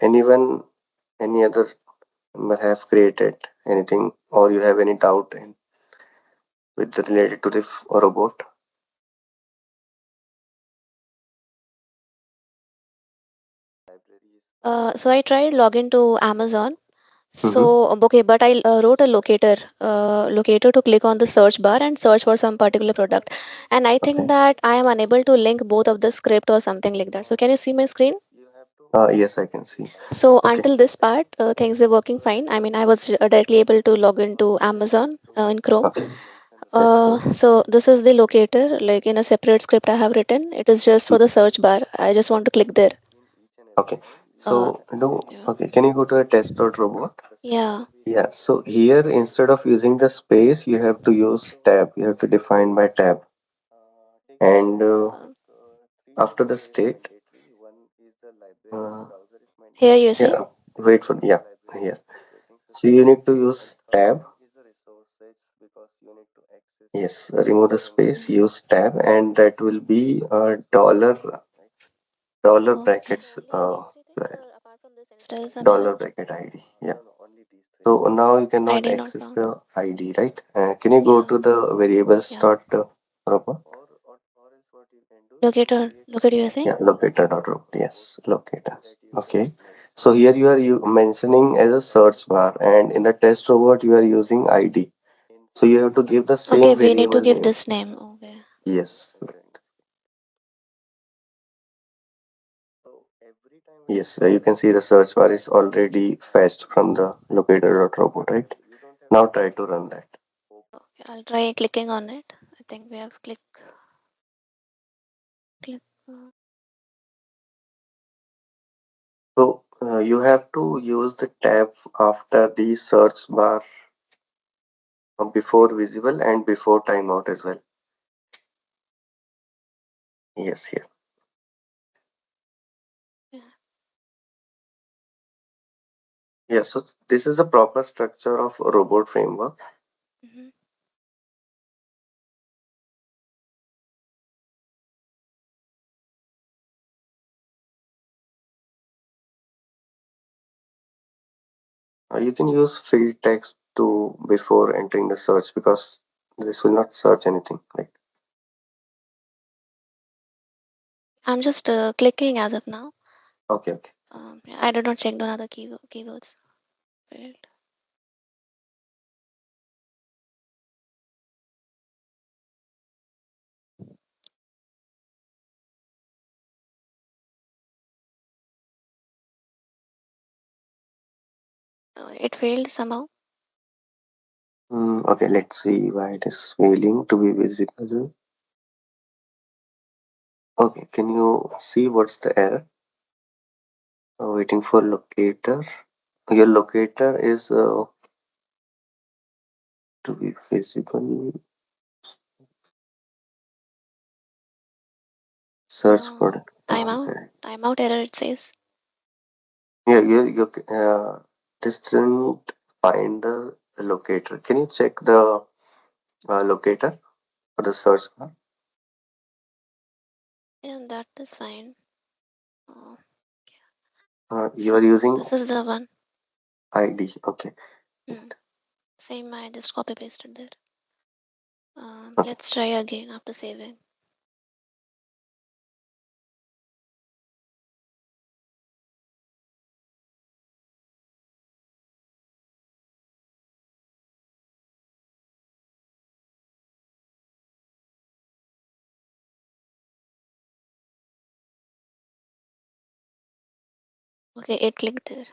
anyone, any other member have created anything, or you have any doubt in with related to the robot? So I tried login to Amazon. Mm-hmm. So okay, but I wrote a locator to click on the search bar and search for some particular product. And I think Okay. that I am unable to link both of the script or something like that. So can you see my screen? Yes, I can see. So Okay. until this part, things were working fine. I mean, I was directly able to log into Amazon in Chrome. Okay. That's good. So this is the locator, like in a separate script I have written. It is just for the search bar. I just want to click there. Okay. Uh, So, no, yeah. okay. Can you go to a test.robot? Yeah. Yeah. So here, instead of using the space, you have to use tab. You have to define by tab. And Uh, after the state, uh, Here you see. yeah, wait for, yeah, here. So you need to use tab. Yes, remove the space, Mhm. use tab, and that will be dollar Okay. brackets Only these three things, or apart from this, any styles are there? dollar bracket ID. Yeah. So now you I cannot did not access found. the ID, right? Can you go Yeah. to the variables Yeah. dot robot? Locator USA. Yeah, locator dot robot. Yes, locator. Okay. So here you are mentioning as a search bar, and in the test robot you are using ID. So you have to give the Okay, same we need to variable give name. this name. Okay. Yes. Yes, you can see the search bar is already fetched from the locator.robot, right? Now try to run that. Okay, I'll try clicking on it. I think we have click. So you have to use the tab after the search bar before visible and before timeout as well. Yes, here. Yeah. Yes, so this is the proper structure of a robot framework. Mhm. You can use field text to before entering the search because this will not search anything. Right? I'm just clicking as of now. Okay, okay. Yeah, I did not check on other keywords. Failed. It failed somehow. Okay, let's see why it is failing to be visible. Okay, can you see what's the error? Waiting for locator. Your locator is to be visible. Search Uh, product. Timeout. Timeout error. It says. Yeah, this didn't find the locator. Can you check the locator for the search bar? Yeah, that is fine. Uh, You are so using this is the one. ID. Okay. Mm. Same. I just copy pasted there. Okay. Let's try again after saving. Okay, it clicked there.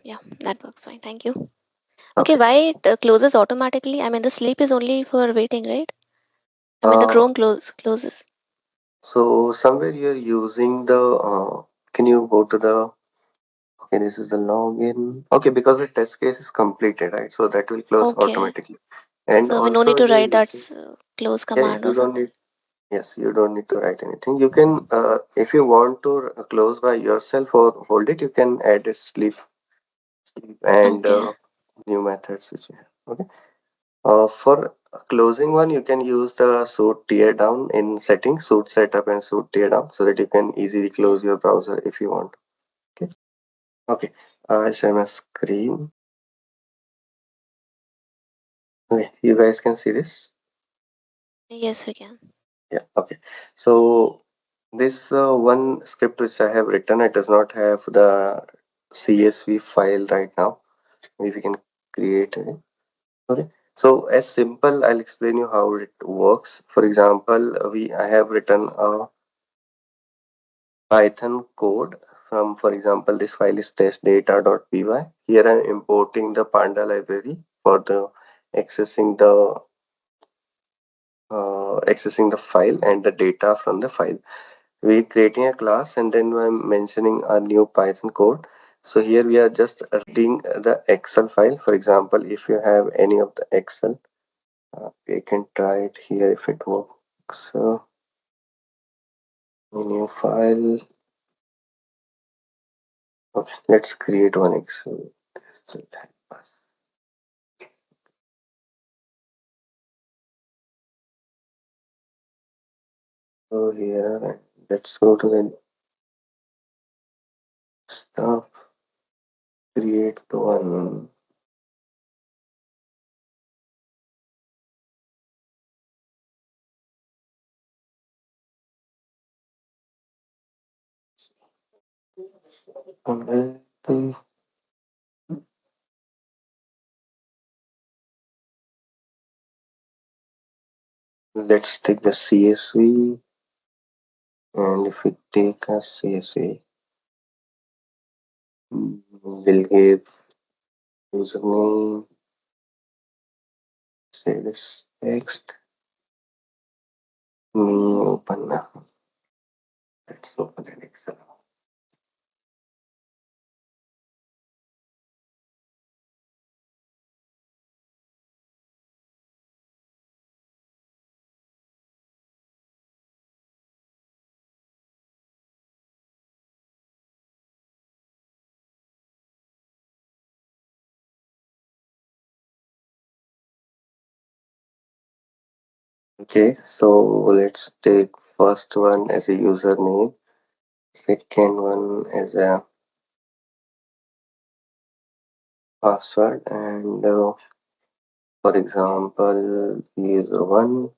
Yeah, that works fine. Thank you. Okay, Okay. why it closes automatically? I mean, the sleep is only for waiting, right? I mean, the Uh, Chrome closes. so somewhere you're using the. Can you go to the? Okay, this is the login. Okay, because the test case is completed, right? So that will close Okay, automatically. And so we no need also to you're write using. that's close Yeah, command or you don't something. need. Yes, you don't need to write anything. You can, if you want to close by yourself or hold it, you can add a sleep and Okay, new methods which you have. Okay. For closing one, you can use the suit tear down in settings, suit setup and suit tear down, so that you can easily yeah. close your browser if you want. Okay. Okay. I'll share my screen. Okay. You guys can see this. Yes, we can. Yeah. Okay. So this one script which I have written, it does not have the CSV file right now. Maybe we can create it. Okay. So as simple, I'll explain you how it works. For example, I have written a Python code from, for example, this file is testdata.py. Here I'm importing the Panda library for the accessing the accessing the file and the data from the file. We're creating a class and then I'm mentioning a new Python code. So here we are just reading the Excel file. For example, if you have any of the Excel, we can try it here if it works. New file. Okay, let's create one Excel. So here, let's go to the stuff, create one. Alright, let's take the CSV, and if we take a CSV, we'll give username, say this text, me open now. Let's open an Excel. Okay, so let's take first one as a username, second one as a password, and for example, user one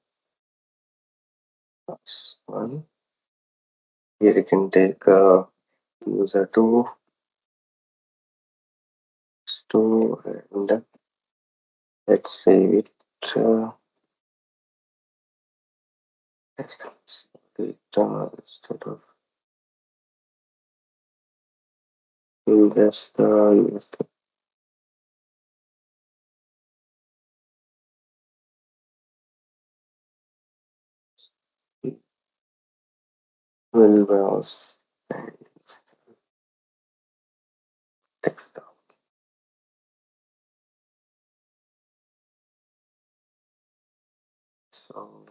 plus one. Here you can take user two, two, and let's save it. Uh, distance data instead of just will browse and text. So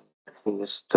just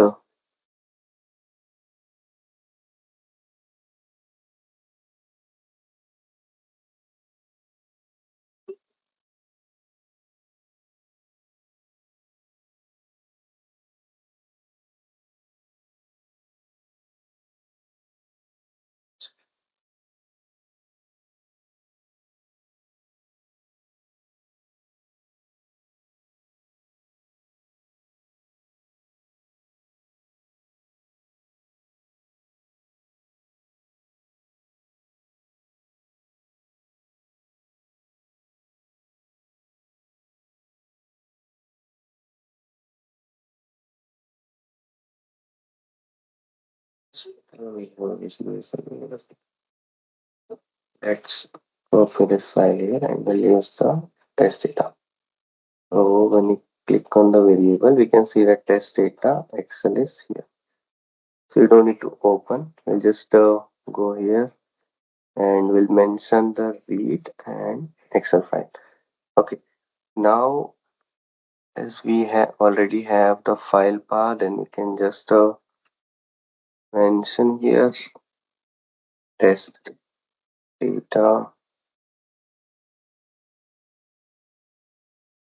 we have this. Let's go for this file here and we'll use the test data. So when you click on the variable, we can see that test data Excel is here. So you don't need to open. We'll just go here and we'll mention the read and Excel file. Okay. Now, as we have already have the file path, then we can just mention here test data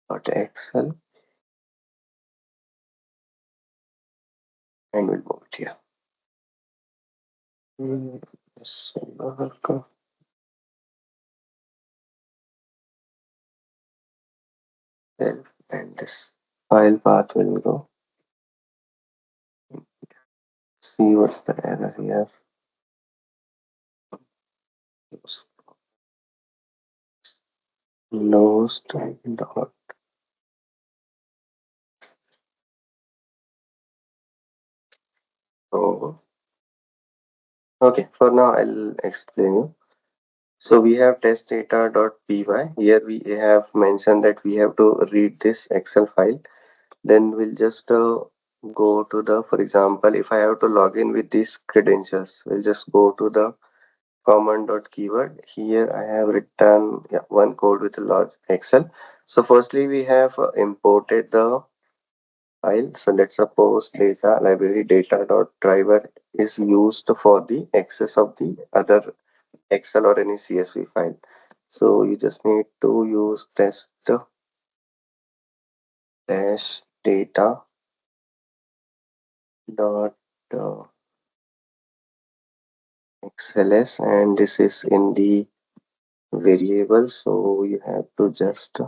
dot Excel and we'll move it here. Yes, welcome. self, and this file path will go. See what's the error here. Lost dot. Oh, okay. For now, I'll explain you. So we have test data.py. Here we have mentioned that we have to read this Excel file. Then we'll just go to the, for example, if I have to log in with these credentials, we'll just go to the command.keyword. Here I have written one code with a log Excel. So firstly, we have imported the file. So let's suppose data library data.driver is used for the access of the other Excel or any CSV file. So you just need to use test dash data dot XLS, and this is in the variable. So you have to just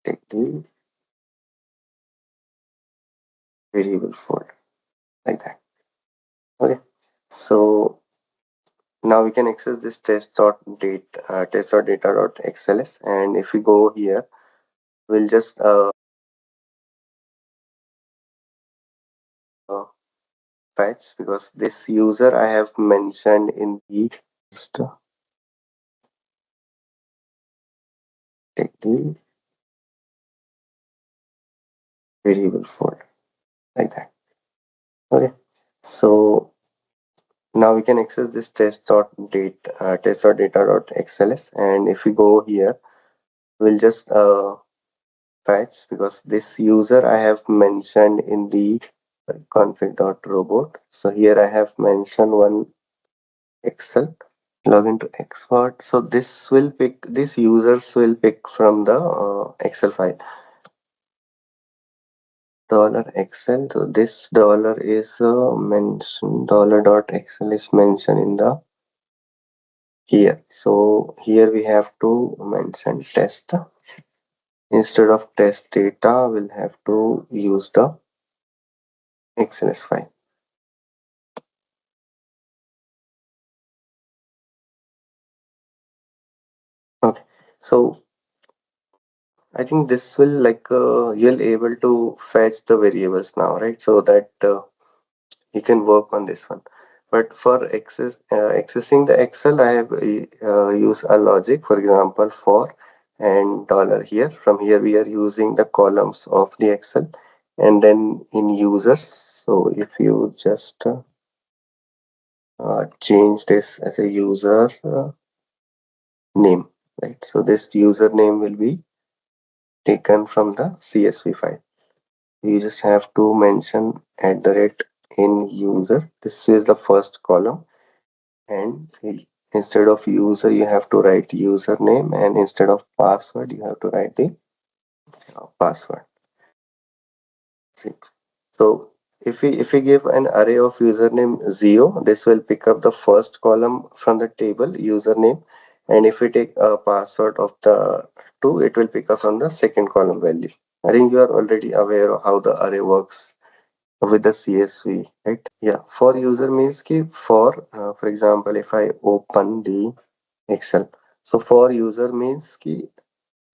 take the variable folder like that. Okay. So now we can access this test.data.xls, and if we go here, we'll just fetch, because this user I have mentioned in the just take the variable folder like that. Okay. So now we can access this test.data.xls, and if we go here, we'll just fetch, because this user I have mentioned in the config.robot. So here I have mentioned one Excel. Login to export. So this users will pick from the Excel file. Dollar Excel. So this dollar is mentioned, dollar.excel is mentioned in the here. So here we have to mention test. Instead of test data, we'll have to use the XLS file. Okay. So I think this will you'll able to fetch the variables now, right? So that you can work on this one. But for accessing the Excel, I have used a logic, for example, for and dollar here. From here, we are using the columns of the Excel, and then in users. So if you just change this as a user name, right? So this username will be taken from the CSV file. You just have to mention at the rate in user. This is the first column, and instead of user you have to write username, and instead of password you have to write the password. See. So if we give an array of username 0, this will pick up the first column from the table username, and if we take a password of the 2, it will pick up from the second column value. I think you are already aware of how the array works with the CSV, right? Yeah, for user means ki for example, if I open the Excel. So for user means ki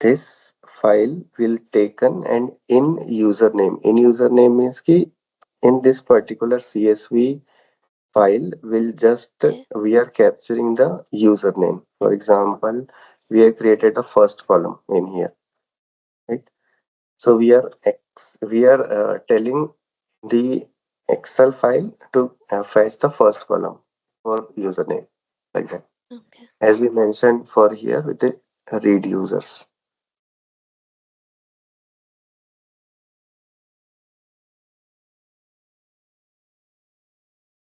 this file will taken, and in username. In username means ki in this particular CSV file will just Okay. we are capturing the username. For example, we have created the first column in here, right? So we are telling the Excel file to fetch the first column for username like that, Okay. as we mentioned for here with the read users.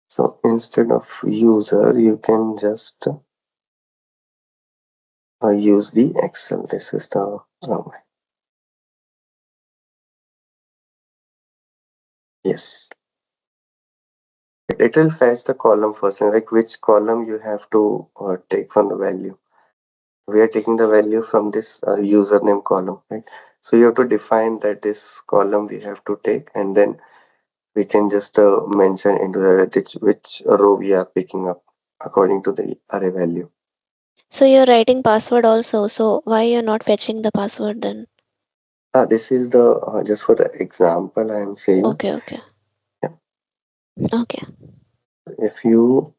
So instead of user, you can just use the Excel. This is the yes. It will fetch the column first, like which column you have to take from the value. We are taking the value from this username column, right? So you have to define that this column we have to take, and then we can just mention into the which row we are picking up according to the array value. So you're writing password also. So why you're not fetching the password then? This is the just for the example I am saying. Okay, okay, Yeah. okay. If you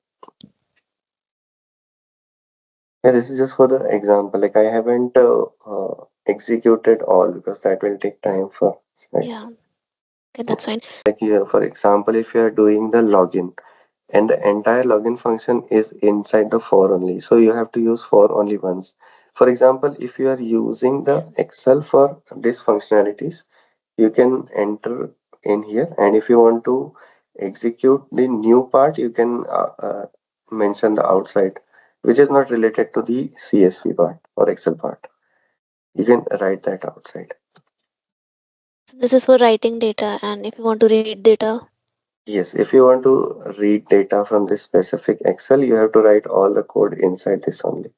Yeah, this is just for the example. Like I haven't executed all because that will take time for us, right? Yeah, okay, that's fine. Like here, for example, if you are doing the login and the entire login function is inside the for only, so you have to use for only once. For example, if you are using the Excel for these functionalities, you can enter in here, and if you want to execute the new part, you can mention the outside, which is not related to the CSV part or Excel part. You can write that outside. So this is for writing data, and if you want to read data, Yes, if you want to read data from this specific Excel, you have to write all the code inside this only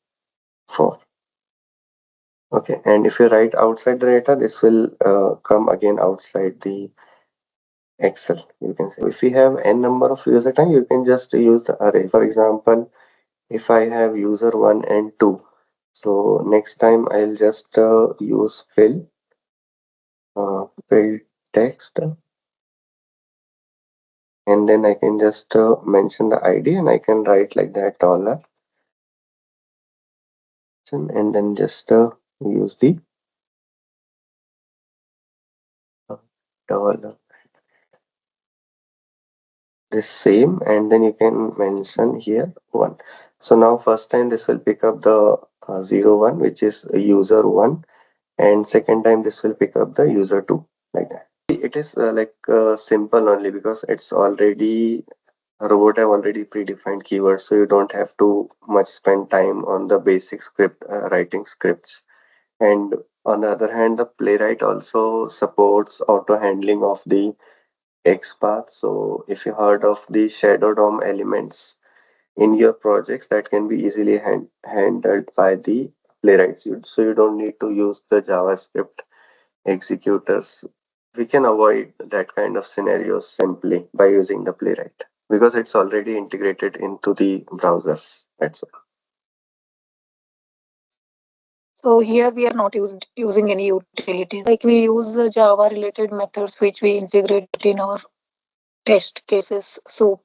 for. Okay, and if you write outside the data, this will come again outside the Excel, you can say. If we have n number of user time, you can just use the array. For example, if I have user 1 and 2, so next time I'll just use fill text, and then I can just mention the ID, and I can write like that dollar, and then just use the dollar, this same, and then you can mention here 1. So now first time this will pick up the 0 1, which is user 1, and second time this will pick up the user 2, like that. It is simple only because it's already robot have already predefined keywords, so you don't have to much spend time on the basic script writing scripts. And on the other hand, the Playwright also supports auto handling of the XPath. So if you heard of the shadow DOM elements in your projects, that can be easily handled by the Playwright. So you don't need to use the JavaScript executors. We can avoid that kind of scenarios simply by using the Playwright because it's already integrated into the browsers. That's all. So here we are not using any utilities. Like we use the Java related methods which we integrate in our test cases. So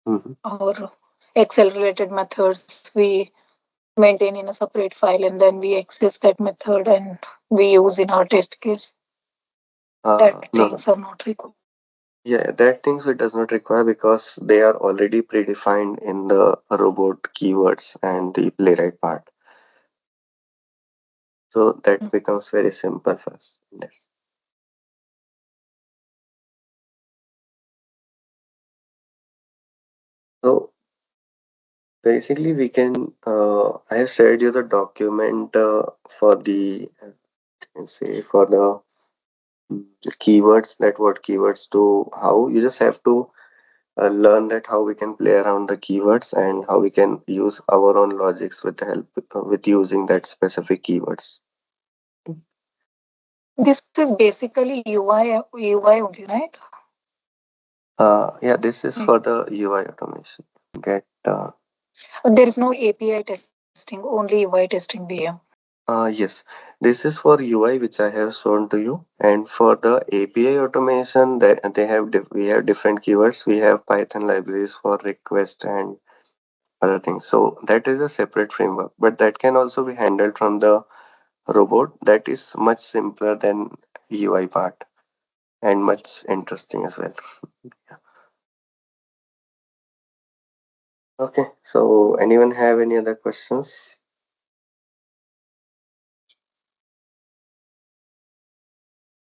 Mhm. our Excel related methods we maintain in a separate file and then we access that method and we use in our test case. That No, no. things are not required. Yeah, that things it does not require because they are already predefined in the robot keywords and the Playwright part. So that becomes very simple for us. Yes. So basically, we can. I have shared you the document for the, can say for the keywords. That what keywords do. How you just have to learn that how we can play around the keywords and how we can use our own logics with the help with using that specific keywords. This is basically UI only, right? Yeah, this is for the UI automation. Get There is no API testing, only UI testing we have. Yes, this is for UI which I have shown to you, and for the API automation that they have we have different keywords. We have Python libraries for request and other things. So that is a separate framework, but that can also be handled from the robot. That is much simpler than UI part and much interesting as well. Okay, so anyone have any other questions?